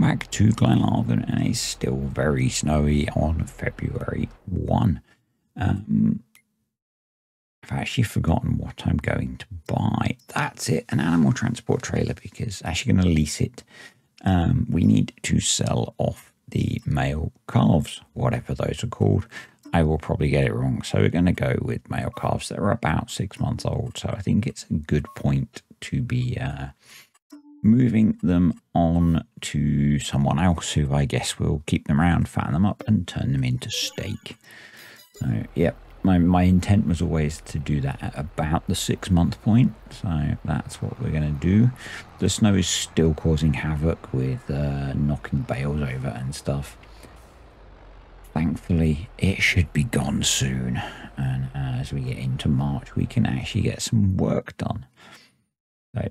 back to Glenarvan, and it's still very snowy on February 1. I've actually forgotten what I'm going to buy. That's it, an animal transport trailer, because I'm actually going to lease it. We need to sell off the male calves, whatever those are called. I will probably get it wrong, so we're going to go with male calves that are about 6 months old. So I think it's a good point to be moving them on to someone else who I guess will keep them around, fatten them up, and turn them into steak. So, yep, my intent was always to do that at about the 6 month point. So that's what we're going to do. The snow is still causing havoc with knocking bales over and stuff. Thankfully, it should be gone soon. And as we get into March, we can actually get some work done.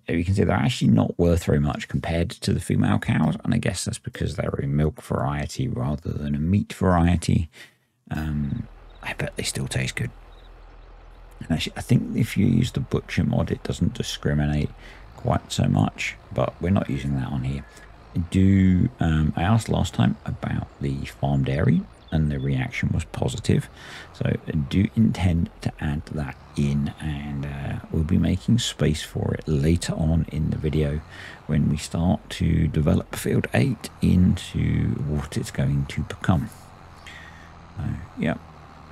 You can see they're actually not worth very much compared to the female cows, and I guess that's because they're a milk variety rather than a meat variety. I bet they still taste good. And actually, I think if you use the butcher mod, it doesn't discriminate quite so much, but we're not using that on here. I asked last time about the farm dairy, and the reaction was positive, so I do intend to add that in, and we'll be making space for it later on in the video when we start to develop Field 8 into what it's going to become. Yeah,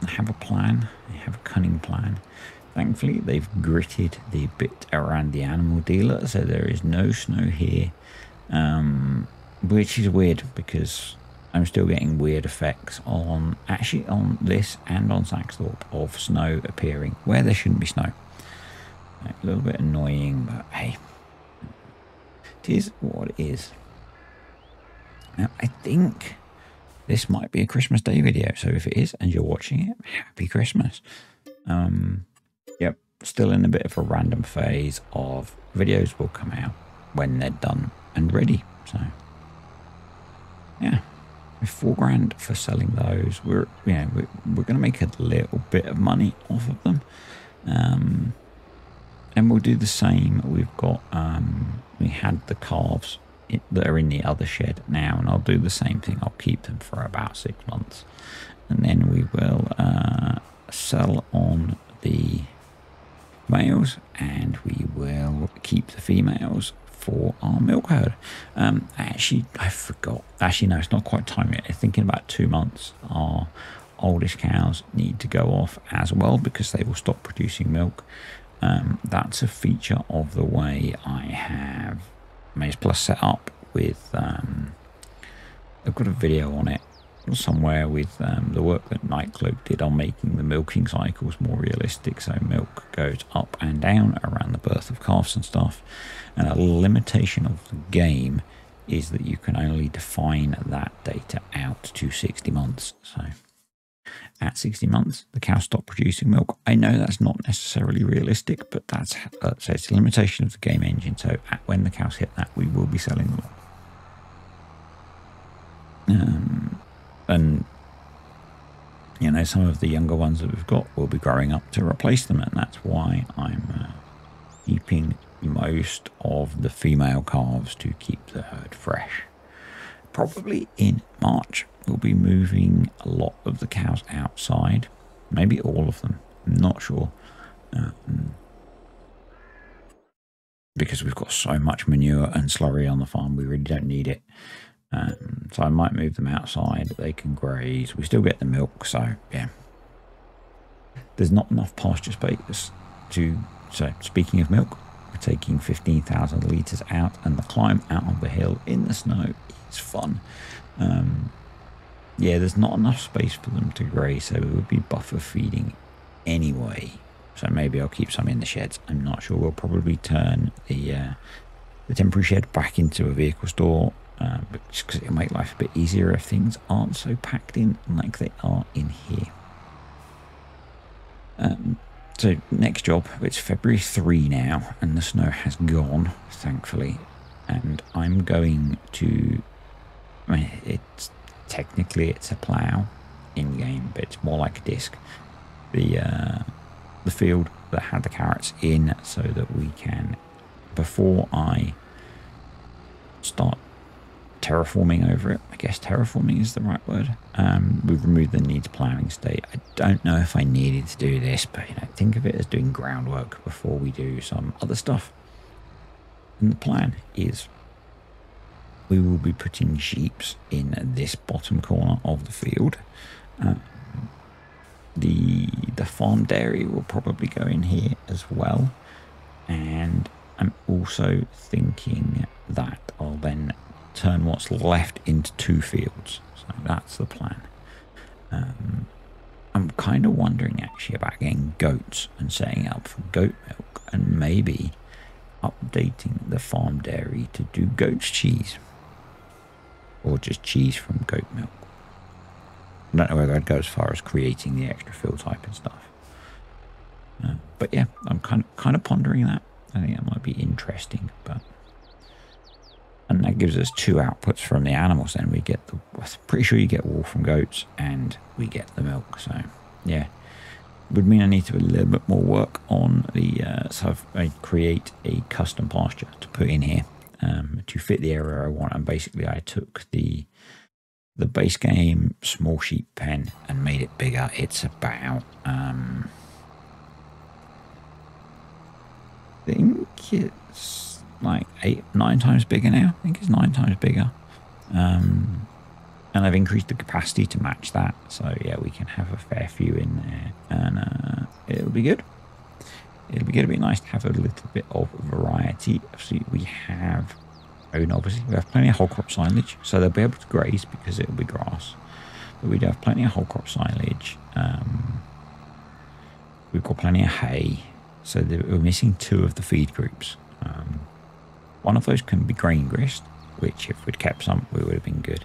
I have a plan. I have a cunning plan. Thankfully, they've gritted the bit around the animal dealer, so there is no snow here, which is weird because I'm still getting weird effects on this and on Saxthorpe of snow appearing where there shouldn't be snow. A little bit annoying, but hey, it is what it is. Now, I think this might be a Christmas Day video, so if it is and you're watching it, happy Christmas. Yep, still in a bit of a random phase of videos will come out when they're done and ready. So yeah. $4,000 for selling those. We're going to make a little bit of money off of them, and we'll do the same. We've got we had the calves that are in the other shed now, and I'll do the same thing. I'll keep them for about 6 months, and then we will sell on the males, and we will keep the females for our milk herd. I forgot. Actually, no, it's not quite time yet. I think in about 2 months, our oldest cows need to go off as well because they will stop producing milk. That's a feature of the way I have Maize Plus set up with. I've got a video on it somewhere with the work that Nightcloak did on making the milking cycles more realistic, so milk goes up and down around the birth of calves and stuff. And a limitation of the game is that you can only define that data out to 60 months. So at 60 months, the cows stop producing milk. I know that's not necessarily realistic, but that's so it's a limitation of the game engine. So when the cows hit that, we will be selling them. And you know, some of the younger ones that we've got will be growing up to replace them, and that's why I'm keeping most of the female calves to keep the herd fresh. Probably in March we'll be moving a lot of the cows outside, maybe all of them, I'm not sure, because we've got so much manure and slurry on the farm, we really don't need it. So I might move them outside. They can graze. We still get the milk. So yeah, there's not enough pasture space to. So speaking of milk, we're taking 15,000 litres out, and the climb out on the hill in the snow is fun. Yeah, there's not enough space for them to graze, so we would be buffer feeding anyway. So maybe I'll keep some in the sheds. I'm not sure. We'll probably turn the temporary shed back into a vehicle store. Just because it'll make life a bit easier if things aren't so packed in like they are in here. So next job, it's February 3 now, and the snow has gone, thankfully, and I'm going to, I mean, it's technically it's a plough in game, but it's more like a disc. The field that had the carrots in, so that we can, before I start terraforming over it. I guess terraforming is the right word. We've removed the needs planning state. I don't know if I needed to do this, but think of it as doing groundwork before we do some other stuff. And the plan is we will be putting sheeps in this bottom corner of the field. The farm dairy will probably go in here as well, and I'm also thinking that I'll then turn what's left into 2 fields. So that's the plan. I'm kind of wondering actually about getting goats and setting up for goat milk, and maybe updating the farm dairy to do goat's cheese, or just cheese from goat milk. I don't know whether I'd go as far as creating the extra fill type and stuff. But yeah, I'm kind of pondering that. I think that might be interesting. And that gives us 2 outputs from the animals. Then we get I'm pretty sure you get wool from goats, and we get the milk. So yeah, would mean I need to do a little bit more work on the so I create a custom pasture to put in here to fit the area I want. And basically, I took the base game small sheep pen and made it bigger. It's about I think it's like 8-9 times bigger now. I think it's 9 times bigger. And I've increased the capacity to match that. So yeah, we can have a fair few in there, and it'll be good. It'll be good. It'll be nice to have a little bit of variety. Obviously, we have plenty of whole crop silage, so they'll be able to graze because it'll be grass. But we do have plenty of whole crop silage. We've got plenty of hay. So we're missing 2 of the feed groups. One of those can be grain grist, which if we'd kept some, we would have been good.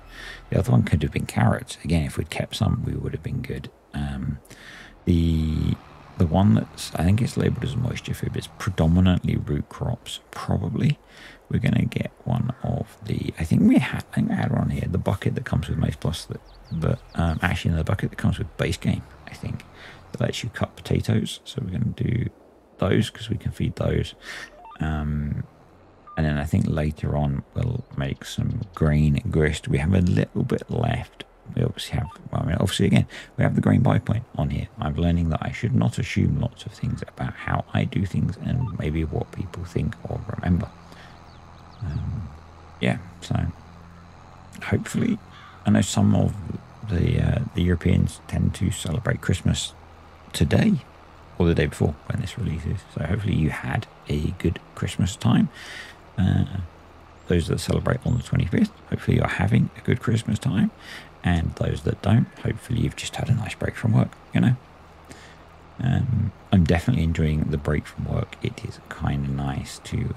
The other one could have been carrots. Again, if we'd kept some, we would have been good. The one that's, I think it's labelled as moisture food, but it's predominantly root crops, probably. We're going to get one of the, I think we had one here, the bucket that comes with Mace Plus, actually the bucket that comes with base game, I think, that lets you cut potatoes. So we're going to do those because we can feed those. And then I think later on we'll make some grain grist. We have a little bit left. We obviously have, obviously again, we have the grain buy point on here. I'm learning that I should not assume lots of things about how I do things and maybe what people think or remember. Yeah, so hopefully, I know some of the Europeans tend to celebrate Christmas today or the day before when this releases. So hopefully you had a good Christmas time. Those that celebrate on the 25th, hopefully you're having a good Christmas time. And those that don't, hopefully you've just had a nice break from work, I'm definitely enjoying the break from work. It is kind of nice to,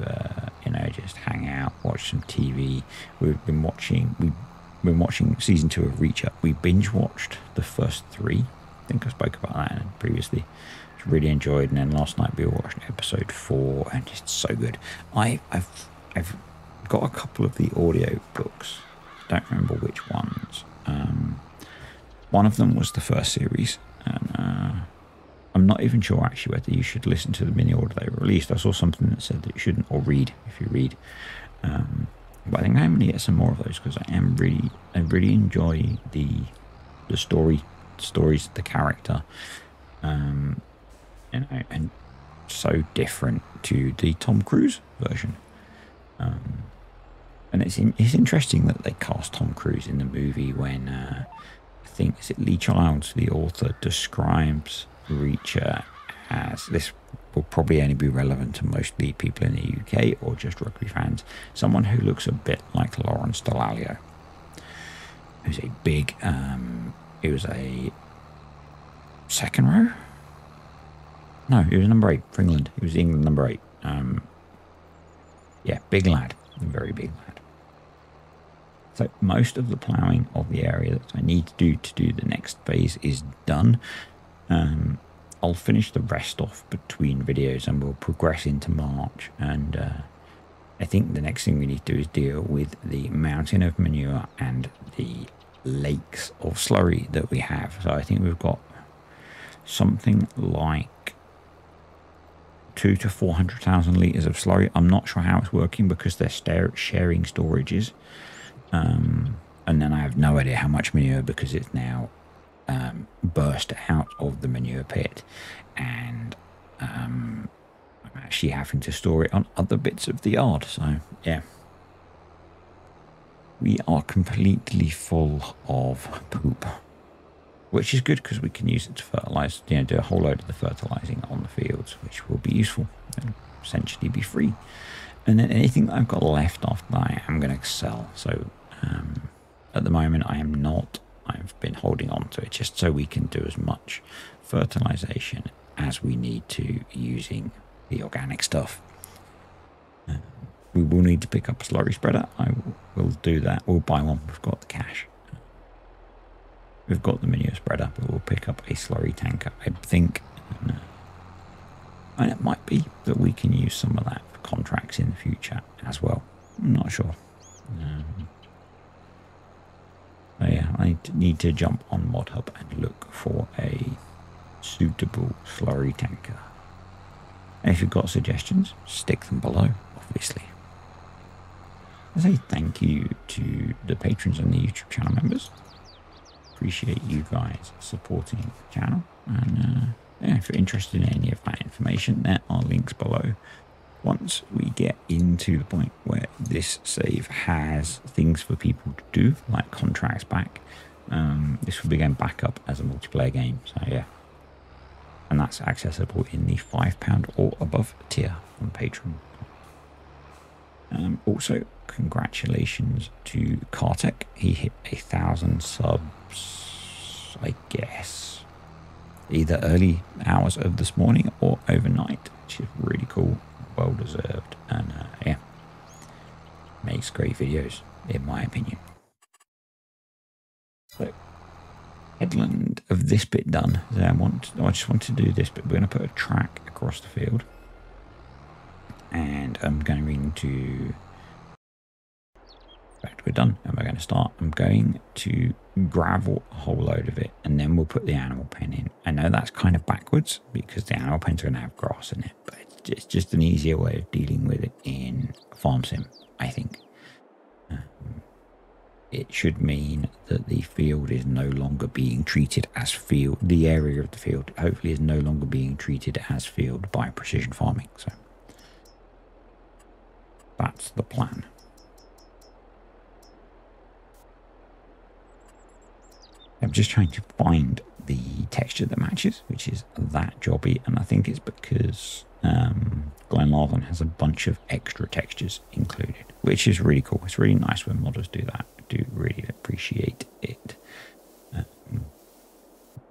just hang out, watch some TV. We've been watching season 2 of Reacher. We binge watched the first 3. I think I spoke about that previously. Which I really enjoyed. And then last night we watched episode 4, and just so good. I've got a couple of the audio books. Don't remember which ones. One of them was the first series, and I'm not even sure actually whether you should listen to the mini order they released. I saw something that said that you shouldn't, or read if you read. But I think I'm going to get some more of those because I really enjoy the stories, the character, and so different to the Tom Cruise version. And it's interesting that they cast Tom Cruise in the movie when I think, is it Lee Childs, the author, describes Reacher as, this will probably only be relevant to mostly people in the UK or just rugby fans, someone who looks a bit like Lawrence Dallaglio, who's a big, he was a second row? No, he was number 8 for England. He was England number 8. Yeah, big lad, a very big lad. So most of the ploughing of the area that I need to do the next phase is done. I'll finish the rest off between videos and we'll progress into March. And I think the next thing we need to do is deal with the mountain of manure and the lakes of slurry that we have. So I think we've got something like 200,000 to 400,000 litres of slurry. I'm not sure how it's working because they're sharing storages. And then I have no idea how much manure because it's now burst out of the manure pit, and I'm actually having to store it on other bits of the yard. So yeah, we are completely full of poop, which is good because we can use it to fertilize, you know, do a whole load of the fertilizing on the fields, which will be useful and essentially be free. And then anything that I've got left after that, I'm going to sell. So at the moment, I've been holding on to it just so we can do as much fertilization as we need to using the organic stuff. We will need to pick up a slurry spreader. I will do that. We'll buy one. We've got the cash. We've got the manure spreader, but we'll pick up a slurry tanker, I think. And it might be that we can use some of that for contracts in the future as well. I'm not sure. So yeah, I need to jump on ModHub and look for a suitable slurry tanker. And if you've got suggestions, stick them below, obviously. I say thank you to the patrons and the YouTube channel members. Appreciate you guys supporting the channel. And yeah, if you're interested in any of that information, there are links below. Once we get into the point where this save has things for people to do, like contracts back, this will be going back up as a multiplayer game. So yeah, and that's accessible in the £5 or above tier on Patreon. Also, congratulations to Kartek. He hit 1,000 subs, I guess, either early hours of this morning or overnight, which is really cool. Well deserved, and yeah, makes great videos in my opinion. So headland of this bit done. So I just want to do this bit. We're going to put a track across the field, and I'm going to, in fact, we're done, and we're going to start. I'm going to gravel a whole load of it, and then we'll put the animal pen in. I know that's kind of backwards because the animal pens are going to have grass in it, but it's just an easier way of dealing with it in Farm Sim, I think. It should mean that the field is no longer being treated as field. The area of the field, hopefully, is no longer being treated as field by precision farming. So that's the plan. I'm just trying to find the texture that matches, which is that jobby, and I think it's because Glenlarvan has a bunch of extra textures included, which is really cool. It's really nice when modders do that. I do really appreciate it.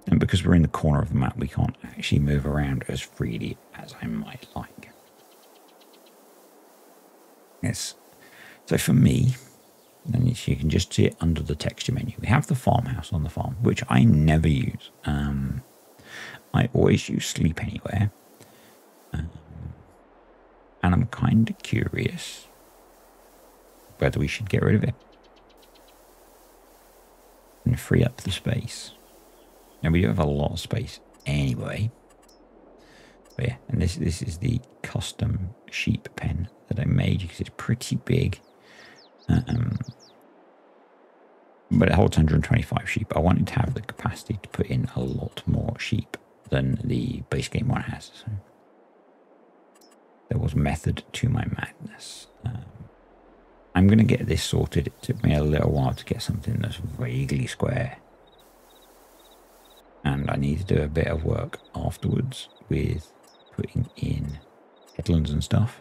And because we're in the corner of the map, we can't actually move around as freely as I might like. Yes. So for me, and you can just see it under the texture menu. We have the farmhouse on the farm, which I never use. I always use Sleep Anywhere. And I'm kind of curious whether we should get rid of it and free up the space. And we do have a lot of space anyway. But yeah, and this is the custom sheep pen that I made because it's pretty big. But it holds 125 sheep. I wanted to have the capacity to put in a lot more sheep than the base game one has. So there was method to my madness. I'm going to get this sorted. It took me a little while to get something that's vaguely square. And I need to do a bit of work afterwards with putting in headlands and stuff.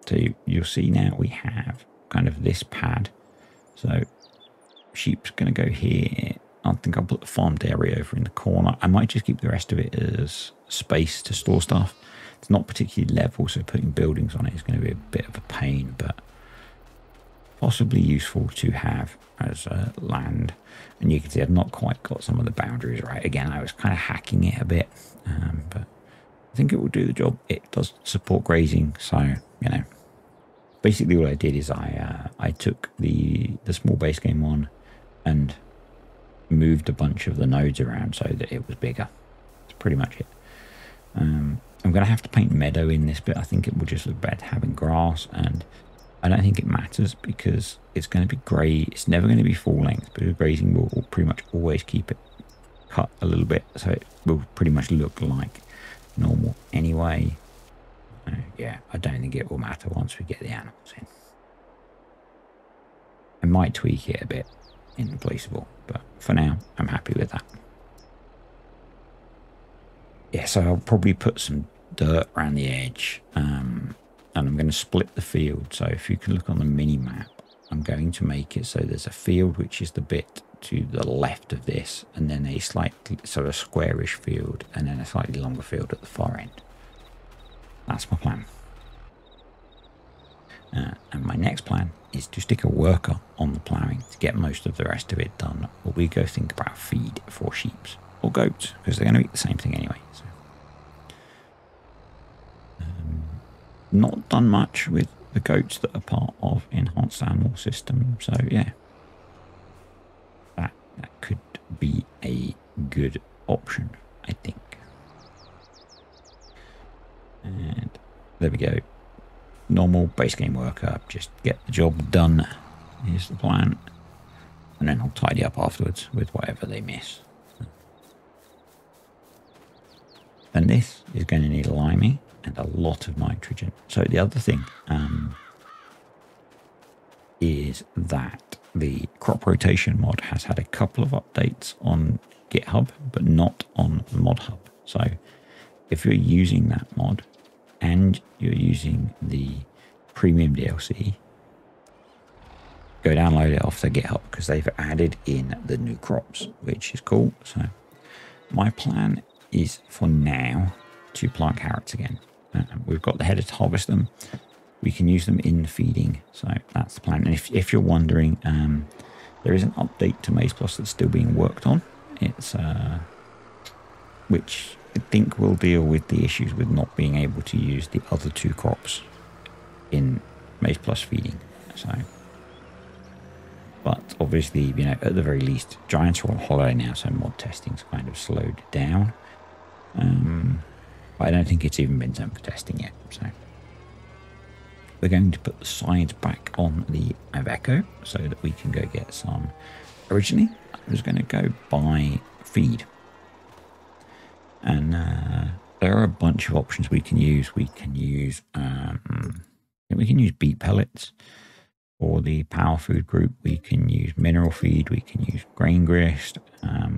So you'll see now we have kind of this pad. So sheep's going to go here. I think I'll put the farm dairy over in the corner. I might just keep the rest of it as space to store stuff. It's not particularly level, so putting buildings on it is going to be a bit of a pain, but possibly useful to have as land. And you can see I've not quite got some of the boundaries right. Again, I was kind of hacking it a bit, but I think it will do the job. It does support grazing, so, you know, basically what I did is I took the small base game one and moved a bunch of the nodes around so that it was bigger. That's pretty much it. And I'm going to have to paint meadow in this bit. I think it will just look better having grass, and I don't think it matters because it's going to be grey. It's never going to be full length, but grazing will pretty much always keep it cut a little bit, so it will pretty much look like normal anyway. Yeah, I don't think it will matter once we get the animals in. I might tweak it a bit in Replaceable, but for now, I'm happy with that. Yeah, so I'll probably put some dirt around the edge, and I'm going to split the field. So if you can look on the mini map, I'm going to make it so there's a field which is the bit to the left of this, and then a slightly sort of squarish field, and then a slightly longer field at the far end. That's my plan. And my next plan is to stick a worker on the ploughing to get most of the rest of it done, or we go think about feed for sheep or goats, because they're going to eat the same thing anyway. So. Not done much with the goats that are part of enhanced animal system, so yeah, that could be a good option, I think. And there we go. Normal base game worker, just get the job done. Here's the plan, and then I'll tidy up afterwards with whatever they miss. And this is going to need liming and a lot of nitrogen. So the other thing is that the crop rotation mod has had a couple of updates on GitHub, but not on ModHub. So if you're using that mod and you're using the premium DLC, go download it off their GitHub, because they've added in the new crops, which is cool. So my plan is for now to plant carrots again. We've got the header to harvest them. We can use them in feeding, so that's the plan. And if you're wondering, there is an update to Maize Plus that's still being worked on. It's which I think will deal with the issues with not being able to use the other two crops in Maize Plus feeding. So, but obviously, you know, at the very least, Giants are on holiday now, so mod testing's kind of slowed down. But I don't think it's even been sent for testing yet. So we're going to put the sides back on the Iveco so that we can go get some. Originally, I was going to go buy feed, and there are a bunch of options we can use. We can use beet pellets for the power food group. We can use mineral feed. We can use grain grist. A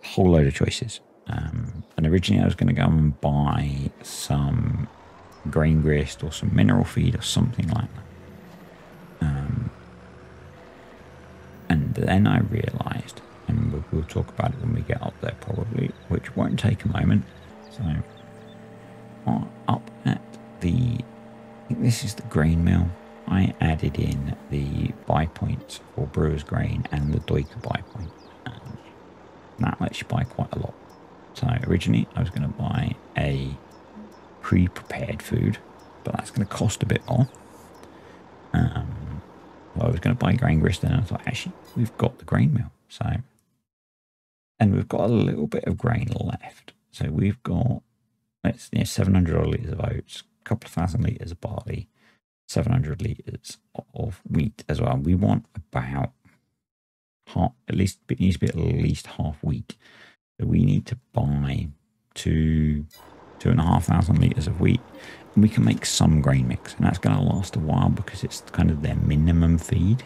whole load of choices. And originally I was going to go and buy some grain grist or some mineral feed or something like that. And then I realised, and we'll talk about it when we get up there probably, which won't take a moment. So up at the, I think this is the grain mill, I added in the buy points for brewer's grain and the Doika buy point. That lets you buy quite a lot. So originally I was going to buy a pre-prepared food, but that's going to cost a bit more. Well, I was going to buy grain grist, and I thought, actually, we've got the grain mill. So, and we've got a little bit of grain left. So we've got, let's 700 litres of oats, a couple of thousand litres of barley, 700 litres of wheat as well. We want about half, at least, it needs to be at least half wheat. So we need to buy 2,500 litres of wheat, and we can make some grain mix, and that's going to last a while because it's kind of their minimum feed.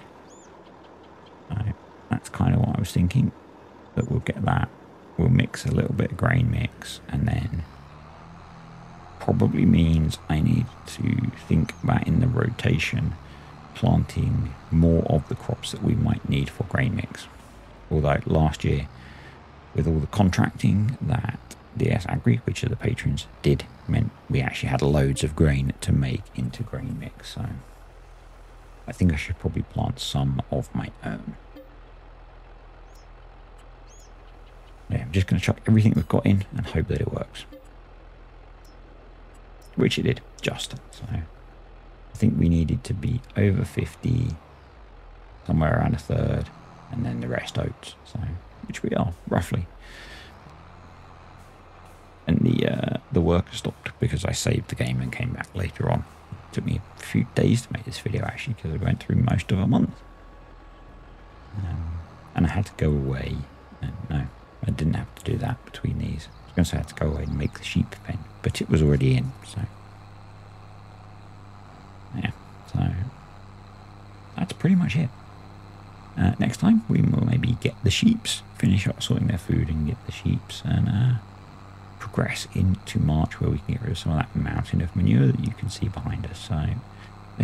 So that's kind of what I was thinking, that we'll get that. We'll mix a little bit of grain mix, and then probably means I need to think about in the rotation planting more of the crops that we might need for grain mix. Although last year, with all the contracting that DS Agri, which are the patrons, did, meant we actually had loads of grain to make into grain mix. So I think I should probably plant some of my own. Yeah, I'm just going to chuck everything we've got in and hope that it works. Which it did, just. So I think we needed to be over 50, somewhere around a third, and then the rest oats. So, which we are, roughly. And the work stopped because I saved the game and came back later on. It took me a few days to make this video actually because I went through most of a month. And I had to go away. No, I didn't have to do that between these. I was going to say I had to go away and make the sheep pen, but it was already in, so yeah, so that's pretty much it. Next time we will maybe get the sheeps, finish up sorting their food and get the sheeps, and progress into March where we can get rid of some of that mountain of manure that you can see behind us. So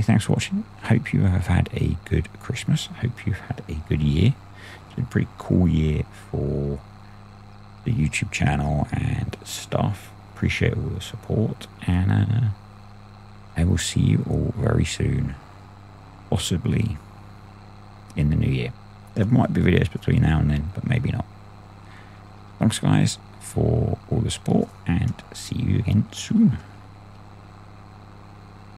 thanks for watching. Hope you have had a good Christmas. Hope you've had a good year. It's been a pretty cool year for the YouTube channel and stuff. Appreciate all the support, and I will see you all very soon, possibly in the new year. There might be videos between now and then, but maybe not. Thanks guys for all the support, and see you again soon.